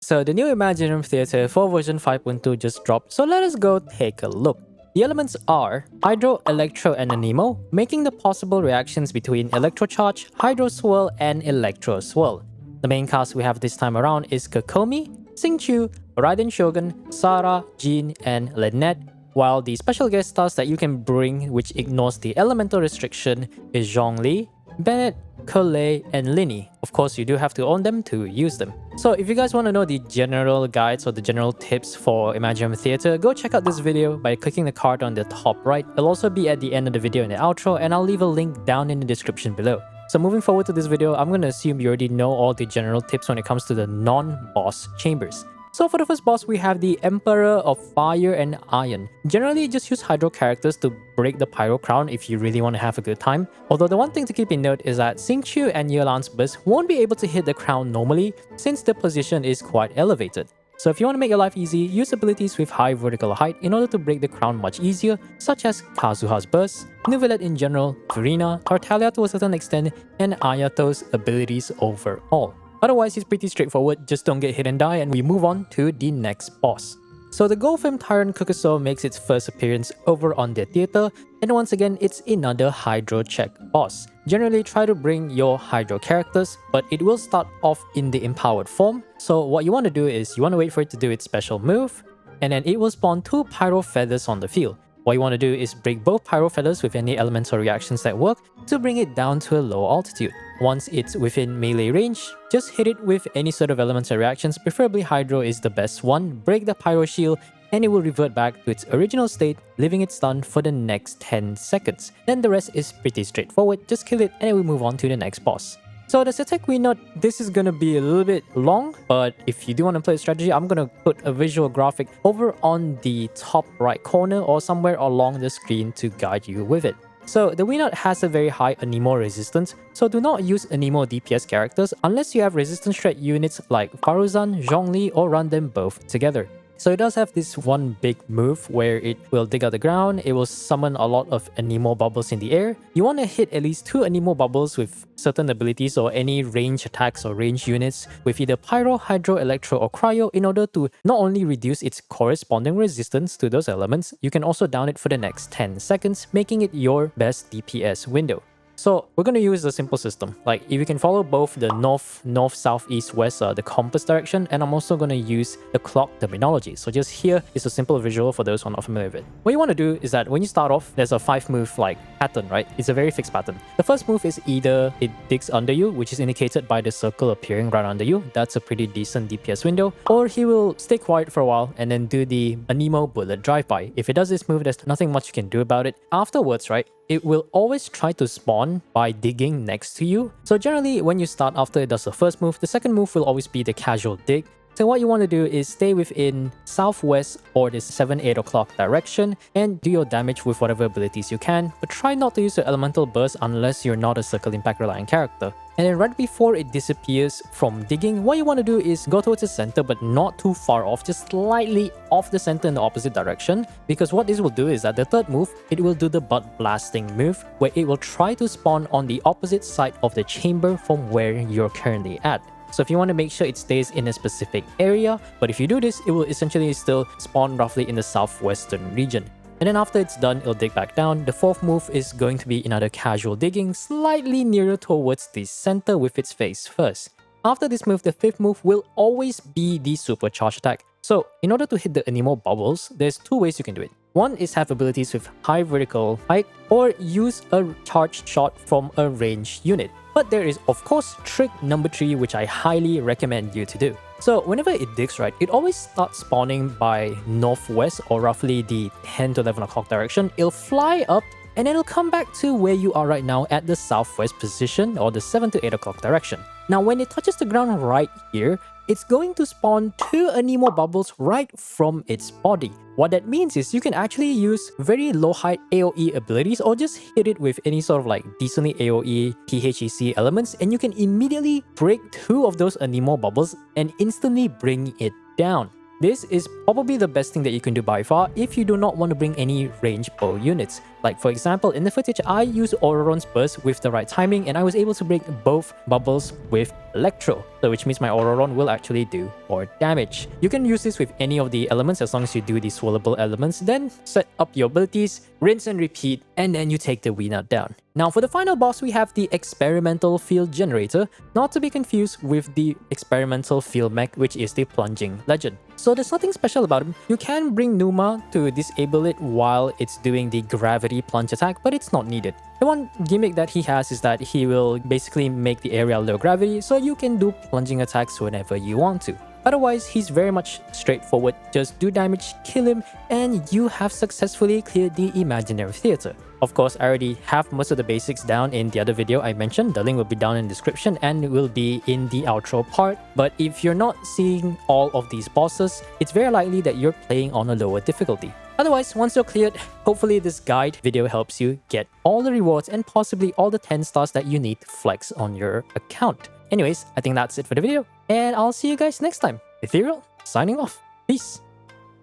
So the new Imaginarium Theater for version 5.2 just dropped, so let us go take a look. The elements are Hydro, Electro, and Anemo, making the possible reactions between Electrocharge, Hydro Swirl, and Electro Swirl. The main cast we have this time around is Kokomi, Xingqiu, Raiden Shogun, Sarah, Jean, and Lynette, while the special guest stars that you can bring which ignores the elemental restriction is Zhongli, Bennett, Collet, and Linny. Of course, you do have to own them to use them. So if you guys want to know the general guides or the general tips for Imaginarium Theater, go check out this video by clicking the card on the top right. It'll also be at the end of the video in the outro, and I'll leave a link down in the description below. So moving forward to this video, I'm going to assume you already know all the general tips when it comes to the non-boss chambers. So for the first boss, we have the Emperor of Fire and Iron. Generally, just use Hydro characters to break the Pyro Crown if you really want to have a good time. Although the one thing to keep in note is that Xingqiu and Yelan's burst won't be able to hit the crown normally since the position is quite elevated. So if you want to make your life easy, use abilities with high vertical height in order to break the crown much easier, such as Kazuha's burst, Neuvillette in general, Verena, Tartaglia to a certain extent, and Ayato's abilities overall. Otherwise, it's pretty straightforward, just don't get hit and die, and we move on to the next boss. So the Goldflame Tyrant Qucusaur makes its first appearance over on the theater, and once again, it's another Hydro check boss. Generally, try to bring your Hydro characters, but it will start off in the empowered form. So what you want to do is, you want to wait for it to do its special move, and then it will spawn 2 Pyro Feathers on the field. What you want to do is break both Pyro Feathers with any elemental reactions that work to bring it down to a low altitude. Once it's within melee range, just hit it with any sort of elemental reactions, preferably Hydro is the best one, break the Pyro Shield, and it will revert back to its original state, leaving it stunned for the next 10 seconds. Then the rest is pretty straightforward, just kill it and then we move on to the next boss. So the Setekh Wenut, this is going to be a little bit long, but if you do want to play a strategy, I'm going to put a visual graphic over on the top right corner or somewhere along the screen to guide you with it. So the Wenut has a very high Anemo resistance, so do not use Anemo DPS characters unless you have resistance threat units like Faruzan, Zhongli, or run them both together. So it does have this one big move where it will dig out the ground, it will summon a lot of Anemo bubbles in the air. You want to hit at least 2 Anemo bubbles with certain abilities or any range attacks or range units with either Pyro, Hydro, Electro, or Cryo in order to not only reduce its corresponding resistance to those elements, you can also down it for the next 10 seconds, making it your best DPS window. So we're going to use a simple system. Like if you can follow both the north, south, east, west, the compass direction, and I'm also going to use the clock terminology. So just here is a simple visual for those who are not familiar with it. What you want to do is that when you start off, there's a 5-move pattern, right? It's a very fixed pattern. The first move is either it digs under you, which is indicated by the circle appearing right under you. That's a pretty decent DPS window. Or he will stay quiet for a while and then do the Anemo bullet drive-by. If it does this move, there's nothing much you can do about it. Afterwards, right, it will always try to spawn by digging next to you. So generally, when you start after it does the first move, the second move will always be the casual dig. So what you want to do is stay within southwest or this 7-8 o'clock direction and do your damage with whatever abilities you can, but try not to use your elemental burst unless you're not a circle impact reliant character. And then right before it disappears from digging, what you want to do is go towards the center but not too far off, just slightly off the center in the opposite direction, because what this will do is that the third move, it will do the butt blasting move where it will try to spawn on the opposite side of the chamber from where you're currently at. So if you want to make sure it stays in a specific area, but if you do this, it will essentially still spawn roughly in the southwestern region. And then after it's done, it'll dig back down. The fourth move is going to be another casual digging, slightly nearer towards the center with its face first. After this move, the fifth move will always be the supercharge attack. So in order to hit the Anemo bubbles, there's 2 ways you can do it. One is have abilities with high vertical height or use a charged shot from a ranged unit. But there is of course trick number 3 which I highly recommend you to do. So whenever it digs, right, it always starts spawning by northwest or roughly the 10 to 11 o'clock direction. It'll fly up and then it'll come back to where you are right now at the southwest position or the 7 to 8 o'clock direction. Now when it touches the ground right here, it's going to spawn 2 Anemo bubbles right from its body. What that means is you can actually use very low height AoE abilities or just hit it with any sort of decently AoE THEC elements, and you can immediately break 2 of those Anemo bubbles and instantly bring it down. This is probably the best thing that you can do by far if you do not want to bring any range bow units. Like for example, in the footage, I used Auroron's burst with the right timing and I was able to break both bubbles with Electro, so which means my Auroron will actually do more damage. You can use this with any of the elements as long as you do the swirlable elements, then set up your abilities, rinse and repeat, and then you take the winner down. Now for the final boss, we have the Experimental Field Generator, not to be confused with the Experimental Field Mech, which is the Plunging Legend. So there's nothing special about him. You can bring Numa to disable it while it's doing the gravity plunge attack, but it's not needed. The one gimmick that he has is that he will basically make the area low gravity, so you can do plunging attacks whenever you want to. Otherwise, he's very much straightforward. Just do damage, kill him, and you have successfully cleared the Imaginary Theater. Of course, I already have most of the basics down in the other video I mentioned. The link will be down in the description and will be in the outro part. But if you're not seeing all of these bosses, it's very likely that you're playing on a lower difficulty. Otherwise, once you're cleared, hopefully this guide video helps you get all the rewards and possibly all the 10 stars that you need to flex on your account. Anyways, I think that's it for the video, and I'll see you guys next time. Ethereal, signing off. Peace.